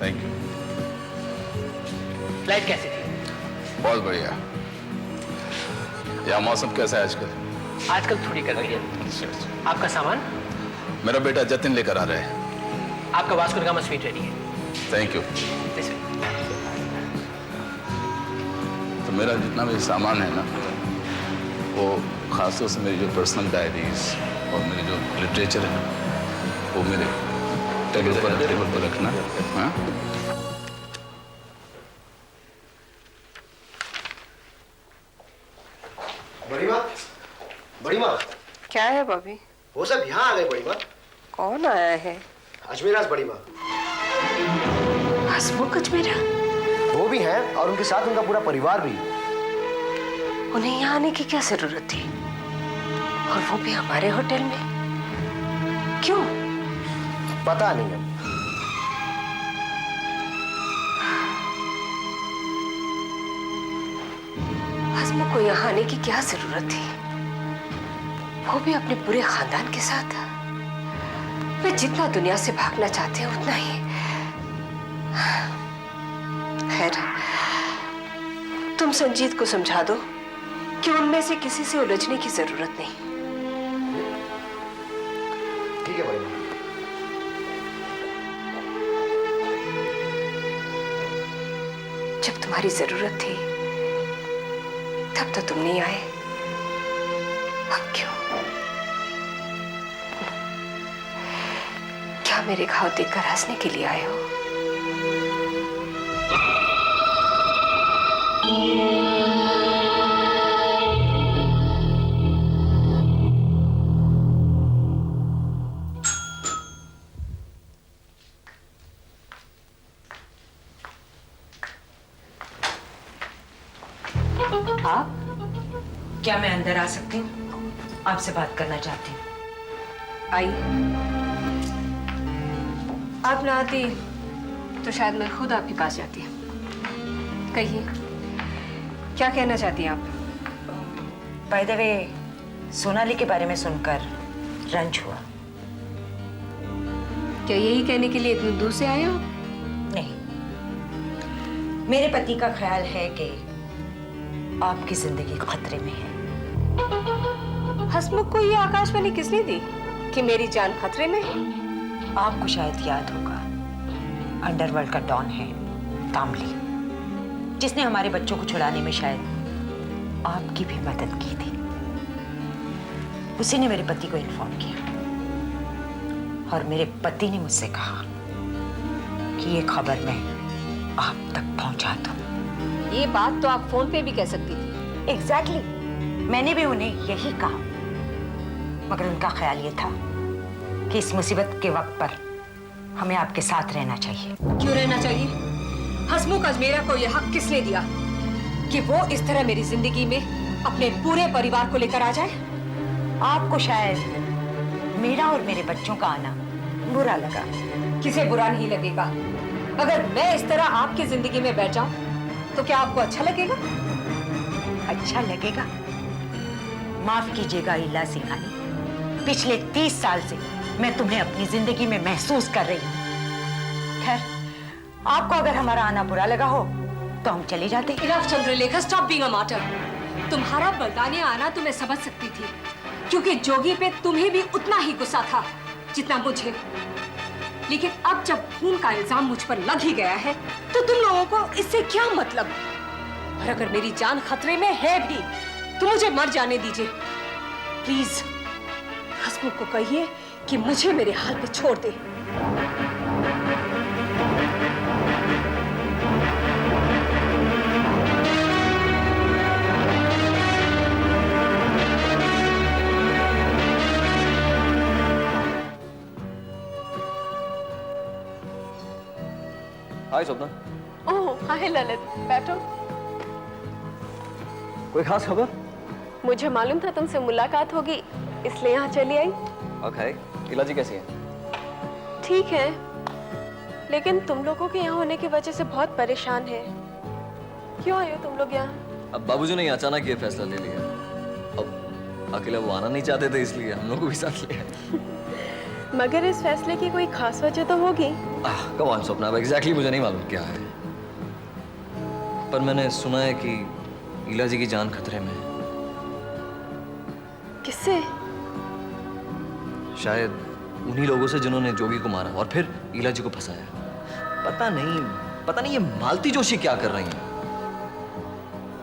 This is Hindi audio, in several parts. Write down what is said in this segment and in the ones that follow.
Thank you. फ्लाइट कैसी थी? बहुत बढ़िया। यहाँ मौसम कैसा है आजकल? आजकल थोड़ी गर्मी है। आपका सामान? मेरा बेटा जतिन लेकर आ रहा है। आपका Vasco da Gama sweet ready है। Thank you. तो मेरा जितना भी सामान है ना, वो खासतौर से मेरी जो पर्सनल डायरीज और मेरी जो लिटरेचर है, वो मेरे टेबल पर रखना। हाँ? बड़ी माँ, बड़ी माँ। क्या है बॉबी? वो सब यहाँ आ गए बड़ी माँ। कौन आया है? अजमेराज बड़ी माँ। हसमुख अजमेरा? वो भी हैं और उनके साथ उनका पूरा परिवार भी। उन्हें यहाँ आने की क्या जरूरत थी? और वो भी हमारे होटल में? क्यों? पता नहीं है। हसमुख को यहाँ आने की क्या जरूरत थी? वो भी अपने पूरे खानदान के साथ। मैं जितना दुनिया से भागना चाहती हूँ उतना ही। खैर, तुम संजीत को समझा दो कि उनमें से किसी से उलझने की जरूरत नहीं। ठीक है बड़ी माँ। जब तुम्हारी जरूरत थी तब तो तुम नहीं आए, अब क्यों? क्या मेरे घाव देखकर हंसने के लिए आए हो? आप? क्या मैं अंदर आ सकती हूँ? आपसे बात करना चाहती हूँ। आइए। आप ना आती तो शायद मैं खुद आपके पास जाती। कहिए, क्या कहना चाहती हैं आप? बाय द वे, सोनाली के बारे में सुनकर रंज हुआ। क्या यही कहने के लिए इतनी दूर से आए हो? नहीं, मेरे पति का ख्याल है कि आपकी जिंदगी खतरे में है। हसमुख को ये आकाशवाणी किसने दी कि मेरी जान खतरे में है? आपको शायद याद होगा, अंडरवर्ल्ड का डॉन है तामली, जिसने हमारे बच्चों को छुड़ाने में शायद आपकी भी मदद की थी। उसी ने मेरे पति को इन्फॉर्म किया और मेरे पति ने मुझसे कहा कि ये खबर मैं आप तक पहुंचा दूं। ये बात तो आप फोन पे भी कह सकती थी। एग्जैक्टली, मैंने भी उन्हें यही कहा, मगर उनका ख्याल ये था कि इस मुसीबत के वक्त पर हमें आपके साथ रहना चाहिए। क्यों रहना चाहिए? हसमुख अजमेरा को यह हक किसने दिया कि वो इस तरह मेरी जिंदगी में अपने पूरे परिवार को लेकर आ जाए? आपको शायद मेरा और मेरे बच्चों का आना बुरा लगा। किसे बुरा नहीं लगेगा? अगर मैं इस तरह आपकी जिंदगी में बैठ जाऊं तो क्या आपको अच्छा लगेगा? अच्छा लगेगा? माफ कीजिएगा इला सिंघानी, पिछले 30 साल से मैं तुम्हें अपनी जिंदगी में महसूस कर रही हूँ। खैर, आपको अगर हमारा आना बुरा लगा हो तो हम चले जाते। Enough Chandralekha, stop being a martyr. तुम्हारा बरतानिया आना तो मैं समझ सकती थी, क्योंकि जोगी पे तुम्हें भी उतना ही गुस्सा था जितना मुझे। लेकिन अब जब खून का इल्जाम मुझ पर लग ही गया है तो तुम लोगों को इससे क्या मतलब? और अगर मेरी जान खतरे में है भी तो मुझे मर जाने दीजिए प्लीज। हसमुख को कहिए कि मुझे मेरे हाल पे छोड़ दे। हाय स्वप्ना। ओह हाय ललित, बैठो। कोई खास खबर? मुझे मालूम था तुमसे मुलाकात होगी, इसलिए यहाँ चली आई। ओके, इला जी कैसी है? ठीक है, लेकिन तुम लोगों के यहाँ होने की वजह से बहुत परेशान है। क्यों आए हो तुम लोग यहाँ? अब बाबूजी ने अचानक ये फैसला ले लिया। अब अकेले वो आना नहीं चाहते थे, इसलिए हम लोग को भी साथ लिया। मगर इस फैसले की कोई खास वजह तो होगी। कम ऑन स्वप्ना, अब एग्जैक्टली मुझे नहीं मालूम क्या है, पर मैंने सुना है कि ईला जी की जान खतरे में है। किससे? शायद उन्हीं लोगों से जिन्होंने जोगी को मारा और फिर ईला जी को फंसाया। पता नहीं ये मालती जोशी क्या कर रही हैं।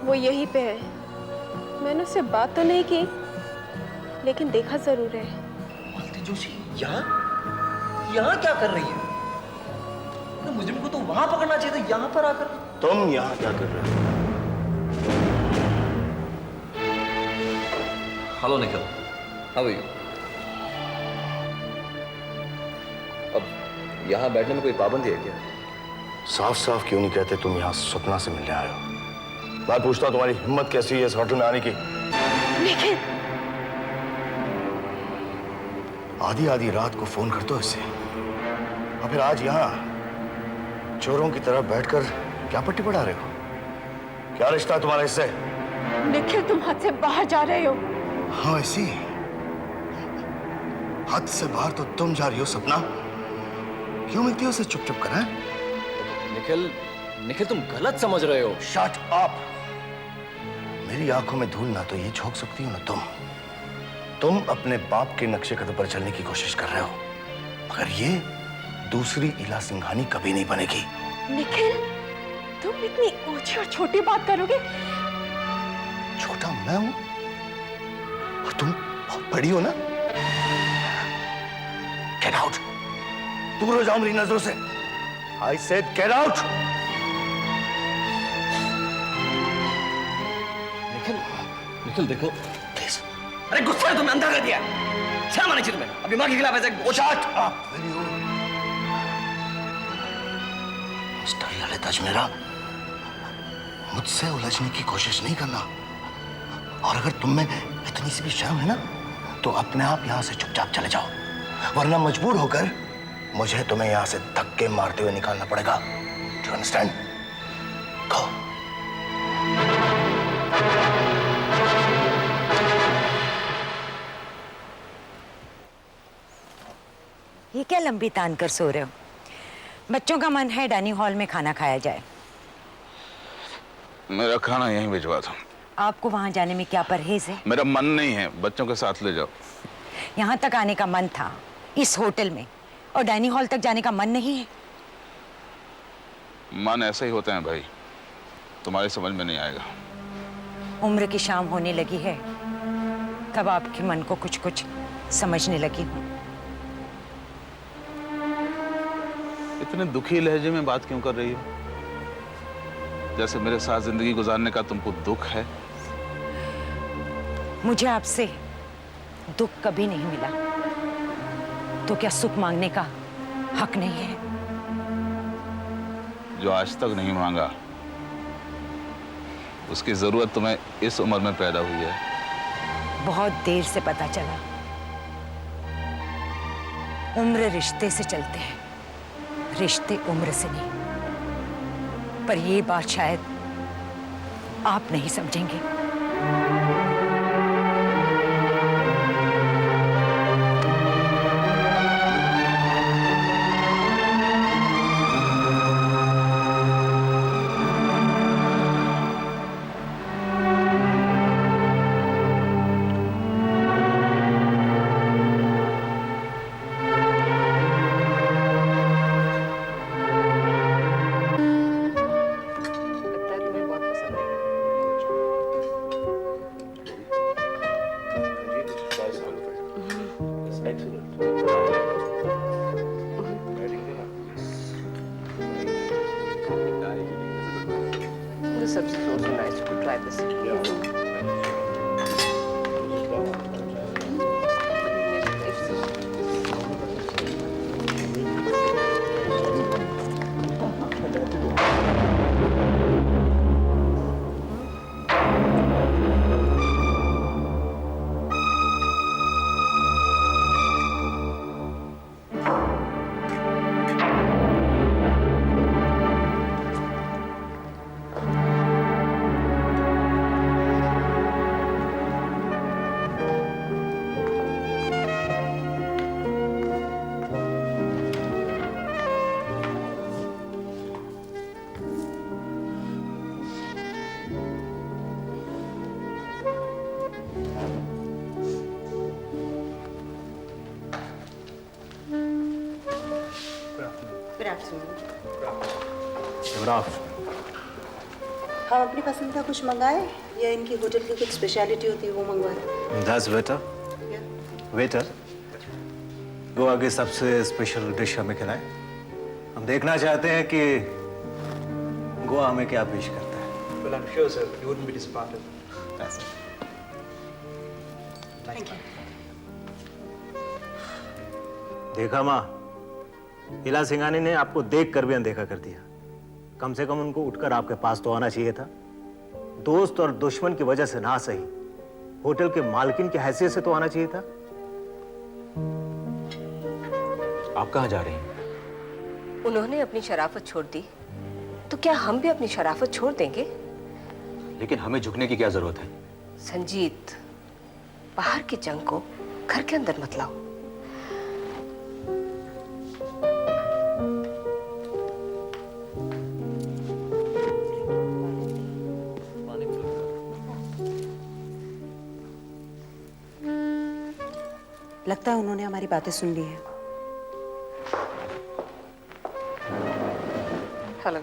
वो यहीं पे है। मैंने उससे बात तो नहीं की, लेकिन देखा जरूर है। मालती जोशी यहाँ क्या कर रही है? तो मुजरिम को तो वहां पकड़ना चाहिए था, यहाँ पर आकर। तुम यहाँ क्या कर रहे हो? Hello Nikhil, how are you? अब यहाँ बैठने में कोई पाबंदी है क्या? साफ साफ क्यों नहीं कहते तुम यहाँ सपना से मिलने आए हो? मैं पूछता हूँ तुम्हारी हिम्मत कैसी है इस होटल में आने की? लेकिन आधी आधी रात को फोन करते हो इससे, और फिर आज यहाँ चोरों की तरह बैठकर क्या पट्टी पढ़ा रहे हो? क्या रिश्ता है तुम्हारा इससे? निखिल, तुम हद से बाहर जा रहे हो। हाँ, ऐसी हद से बाहर तो तुम जा रही हो सपना। क्यों मिलती हो उसे चुप चुप कर? निखिल तुम गलत समझ रहे हो। Shut up! मेरी आंखों में धूल ना तो ये झोंक सकती हो ना तुम अपने बाप के नक्शे कदम पर चलने की कोशिश कर रहे हो, मगर ये दूसरी ईला सिंघानी कभी नहीं बनेगी। निखिल, तुम इतनी ऊंची और छोटी बात करोगे? छोटा मैं हूं और तुम बहुत बड़ी हो ना। Get out! दूर हो जाओ मेरी नजरों से। I said get out! Nikhil देखो, प्लीज। अरे गुस्सा है तुमने अंधा कर दिया। शर्म आनी चाहिए तुम्हें। अभी मां के खिलाफ ऐसे shut up! Mister Lalit Ajmera, मुझसे उलझने की कोशिश नहीं करना, और अगर तुम में इतनी सी भी शर्म है ना तो अपने आप यहां से चुपचाप चले जाओ, वरना मजबूर होकर मुझे तुम्हें यहां से धक्के मारते हुए निकालना पड़ेगा। Do you understand? गो। ये क्या लंबी तान कर सो रहे हो? बच्चों का मन है डाइनिंग हॉल में खाना खाया जाए। मेरा खाना यहीं भिजवा दो। आपको वहां जाने में क्या परहेज है? मेरा मन नहीं है, बच्चों के साथ ले जाओ। यहाँ तक आने का मन था इस होटल में, और डाइनिंग हॉल तक जाने का मन नहीं है? मन ऐसे ही होते हैं भाई, तुम्हारी समझ में नहीं आएगा। उम्र की शाम होने लगी है, तब आपके मन को कुछ कुछ समझने लगी हूँ। इतने दुखी लहजे में बात क्यों कर रही हो? जैसे मेरे साथ जिंदगी गुजारने का तुमको दुख है। मुझे आपसे दुख कभी नहीं मिला, तो क्या सुख मांगने का हक नहीं है? जो आज तक नहीं मांगा उसकी जरूरत तुम्हें इस उम्र में पैदा हुई है। बहुत देर से पता चला, उम्र रिश्ते से चलते हैं, रिश्ते उम्र से नहीं। पर ये बात शायद आप नहीं समझेंगे। This subject is also nice. You could try this. हम अपनी पसंद का कुछ मंगाए या इनकी होटल की कुछ स्पेशलिटी होती है वो मंगवाए? That's better. वेटर, गोवा की सबसे स्पेशल डिश हमें खिलाएं। हम देखना चाहते हैं कि गोवा हमें क्या पेश करता है। Well, I'm sure, sir, you wouldn't be disappointed. That's it. Thank you. देखा माँ, इला सिंघानी ने आपको देख कर भी अनदेखा कर दिया। कम से कम उनको उठकर आपके पास तो आना चाहिए था। दोस्त और दुश्मन की वजह से ना सही, होटल के मालकिन की हैसियत से तो आना चाहिए था। आप कहाँ जा रही हैं? उन्होंने अपनी शराफत छोड़ दी, तो क्या हम भी अपनी शराफत छोड़ देंगे? लेकिन हमें झुकने की क्या जरूरत है? संजीत, बाहर की जंग को घर के अंदर मत लाओ। लगता है उन्होंने हमारी बातें सुन ली हैं। हेलो,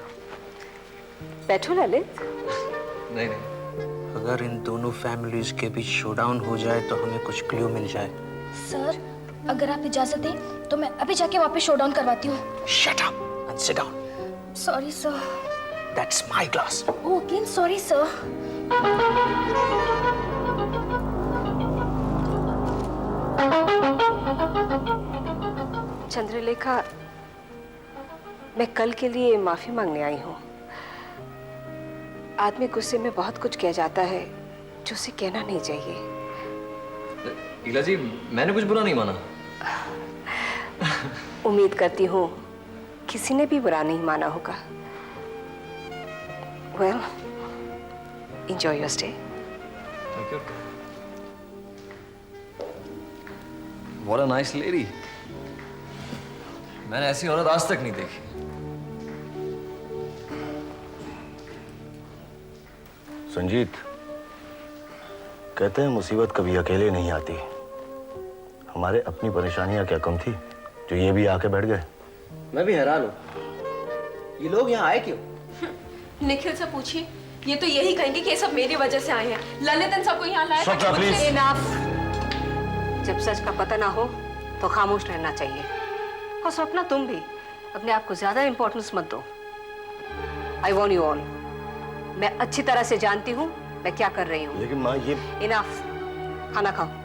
बैठो ललित। नहीं नहीं, अगर इन दोनों फैमिलीज के बीच शोडाउन हो जाए तो हमें कुछ क्लू मिल जाए। सर, अगर आप इजाजत दें तो मैं अभी जाके वापस शोडाउन करवाती हूँ। Shut up and sit down. Sorry sir. That's my glass. Okay, sorry sir. Chandralekha, मैं कल के लिए माफी मांगने आई हूँ। आदमी गुस्से में बहुत कुछ कह जाता है जो उसे कहना नहीं चाहिए। ईला जी, मैंने कुछ बुरा नहीं माना। उम्मीद करती हूँ किसी ने भी बुरा नहीं माना होगा। Well, enjoy your stay. Thank you. What a nice lady. मैंने ऐसी औरत आज तक नहीं देखी। संजीत, कहते हैं मुसीबत कभी अकेले नहीं आती। हमारे अपनी परेशानियां क्या कम थी जो ये भी आके बैठ गए। मैं भी हैरान हूँ, ये लोग यहाँ आए क्यों? निखिल से पूछिए, ये तो यही कहेंगे कि ये सब मेरी वजह से आए हैं। ललित इन सबको यहाँ लाया स्वप्ना, प्लीज। Enough. जब सच का पता ना हो तो खामोश रहना चाहिए। और स्वप्ना, तुम भी अपने आप को ज्यादा इंपॉर्टेंस मत दो। आई वॉन्ट यू ऑल, मैं अच्छी तरह से जानती हूँ मैं क्या कर रही हूँ। लेकिन माँ, ये इनफ, खाना खाओ।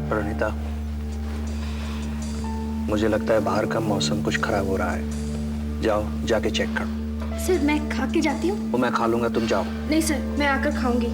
प्रणीता, मुझे लगता है बाहर का मौसम कुछ खराब हो रहा है। जाओ, जाके चेक करो। सर, मैं खा के जाती हूँ। वो मैं खा लूंगा, तुम जाओ। नहीं सर, मैं आकर खाऊंगी।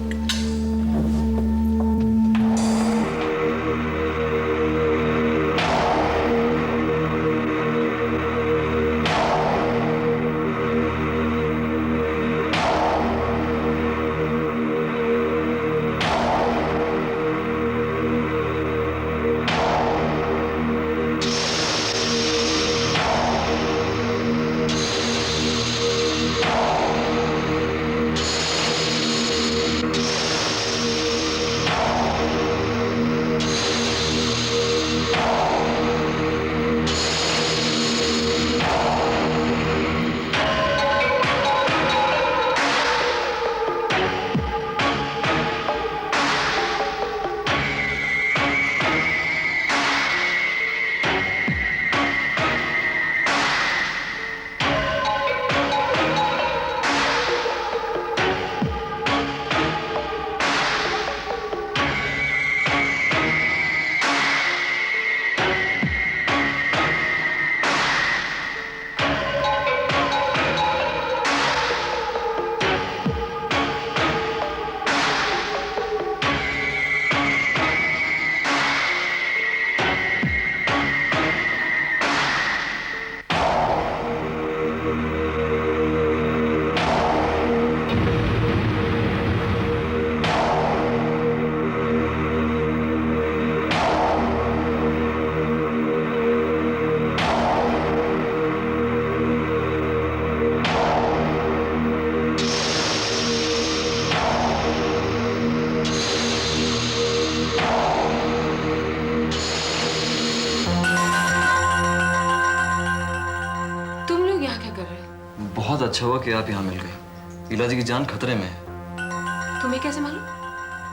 बहुत अच्छा हुआ कि आप यहाँ मिल गई। इला जी की जान खतरे में है। तुम्हें कैसे मालूम?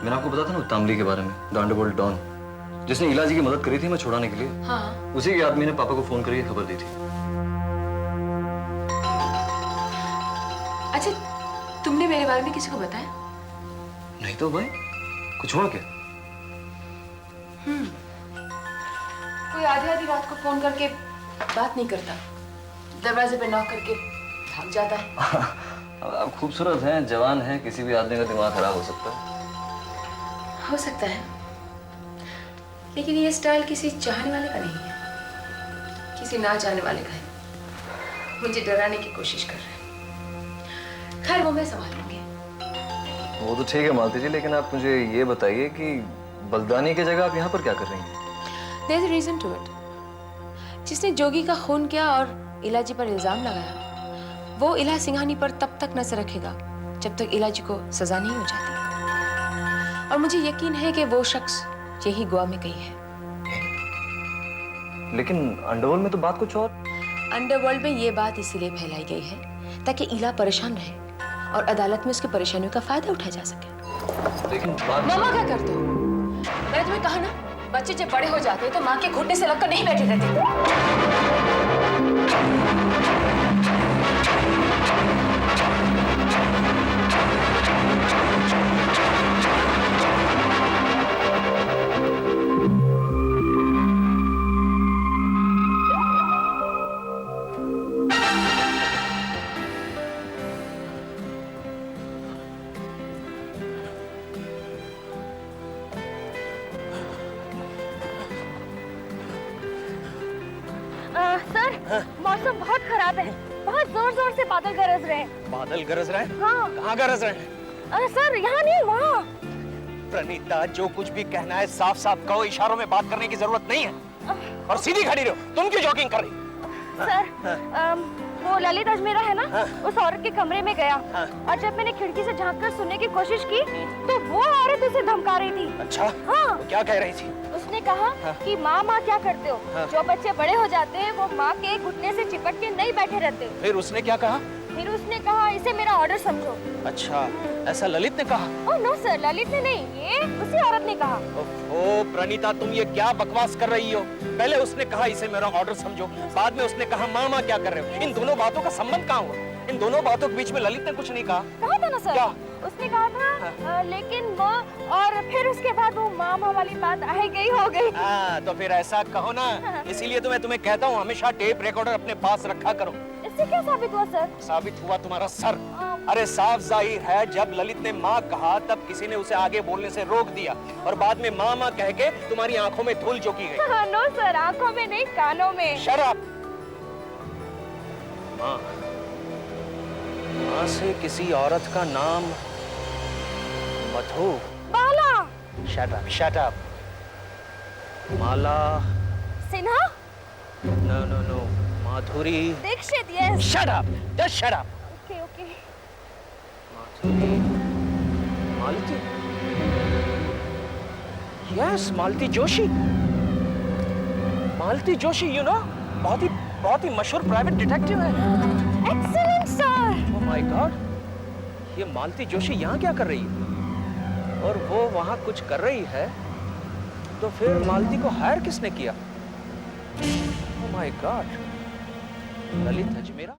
मैंने आपको बताया था ना तामली के बारे में, द अंडरवर्ल्ड डॉन, जिसने इला जी की मदद करी थी मैं छुड़ाने के लिए। हाँ। उसी के आदमी ने पापा को फोन करके खबर दी थी। अच्छा, तुमने मेरे बारे में किसी को बताया? नहीं तो भाई, कुछ हुआ क्या? कोई आधी आधी रात को फोन करके बात नहीं करता, दरवाजे पे नॉक करके भाग जाता है। आप खूबसूरत हैं, जवान हैं, किसी भी आदमी का दिमाग खराब हो सकता है। हो सकता है, लेकिन ये स्टाइल किसी चाहने वाले का नहीं है, किसी ना चाहने वाले का है। मुझे डराने की कोशिश कर रहे हैं। खैर, वो मैं संभालूंगी। वो तो ठीक है मालती जी, लेकिन आप मुझे ये बताइए कि बलदानी की जगह आप यहाँ पर क्या कर रही हैं? There's a reason to it. जिसने जोगी का खून किया और इला जी पर इल्जाम लगाया, वो इला सिंघानी पर तब तक नजर रखेगा जब तक इला जी को सजा नहीं हो जाती। और मुझे यकीन है कि वो शख्स यही गोवा में कहीं है। लेकिन अंडरवर्ल्ड में तो बात कुछ और। अंडरवर्ल्ड में ये बात इसीलिए फैलाई गई है ताकि इला परेशान रहे और अदालत में उसकी परेशानियों का फायदा उठाया जा सके। लेकिन बात मामा क्या करते हो? मैंने तुम्हें कहा ना, बच्चे जब बड़े हो जाते हैं तो माँ के घुटने से लगकर नहीं बैठे रहते। सर, मौसम बहुत खराब है। बहुत जोर जोर से बादल गरज रहे हैं। बादल गरज रहे हैं? हाँ। कहाँ गरज रहे हैं? सर, यहाँ नहीं, वहाँ। प्रणीता, जो कुछ भी कहना है साफ साफ कहो, इशारों में बात करने की जरूरत नहीं है। और सीधी खड़ी रहो। तुम क्यों जॉगिंग कर रही? सर, वो ललित अजमेरा है ना, उस औरत के कमरे में गया और जब मैंने खिड़की से झांककर सुनने की कोशिश की तो वो औरत उसे धमका रही थी। अच्छा, हाँ। वो क्या कह रही थी? उसने कहा कि माँ क्या करते हो? जो बच्चे बड़े हो जाते हैं वो माँ के घुटने से चिपट के नहीं बैठे रहते। फिर उसने क्या कहा? फिर उसने कहा, इसे मेरा ऑर्डर समझो। अच्छा, ऐसा ललित ने कहा? ओह नो सर, ललित ने नहीं, ये उसी औरत ने कहा। ओह प्रणीता, तुम ये क्या बकवास कर रही हो? पहले उसने कहा इसे मेरा ऑर्डर समझो, बाद में उसने कहा मामा क्या कर रहे हो? इन दोनों बातों का संबंध कहाँ हुआ? इन दोनों बातों के बीच में ललित ने कुछ नहीं कहा? कहा था ना सर। क्या? उसने कहा था लेकिन वो, और फिर उसके बाद वो मामा वाली बात आ गई हो गई। तो फिर ऐसा कहो ना, इसीलिए तो मैं तुम्हें कहता हूँ हमेशा टेप रिकॉर्डर अपने पास रखा करो। इससे क्या साबित हुआ सर? साबित हुआ तुम्हारा सर। अरे साफ जाहिर है, जब ललित ने माँ कहा तब किसी ने उसे आगे बोलने से रोक दिया और बाद में माँ कह के तुम्हारी आंखों में धूल झोंकी गई। नो सर, आंखों में नहीं, कानों में। शराब। माँ से किसी औरत का नाम मधु। बाला। Shut up, shut up. Mala. Sinha. No. Madhuri. Dixit, yes. Shut up, just shut up. Okay. Madhuri. Malti. Yes, Malti Joshi. Malti Joshi, you know, बहुत ही मशहूर प्राइवेट डिटेक्टिव है। Excellent sir. Oh my God, ये मालती जोशी यहाँ क्या कर रही है? और वो वहाँ कुछ कर रही है, तो फिर मालती को हायर किसने किया? Oh my God, Lalit Ajmera.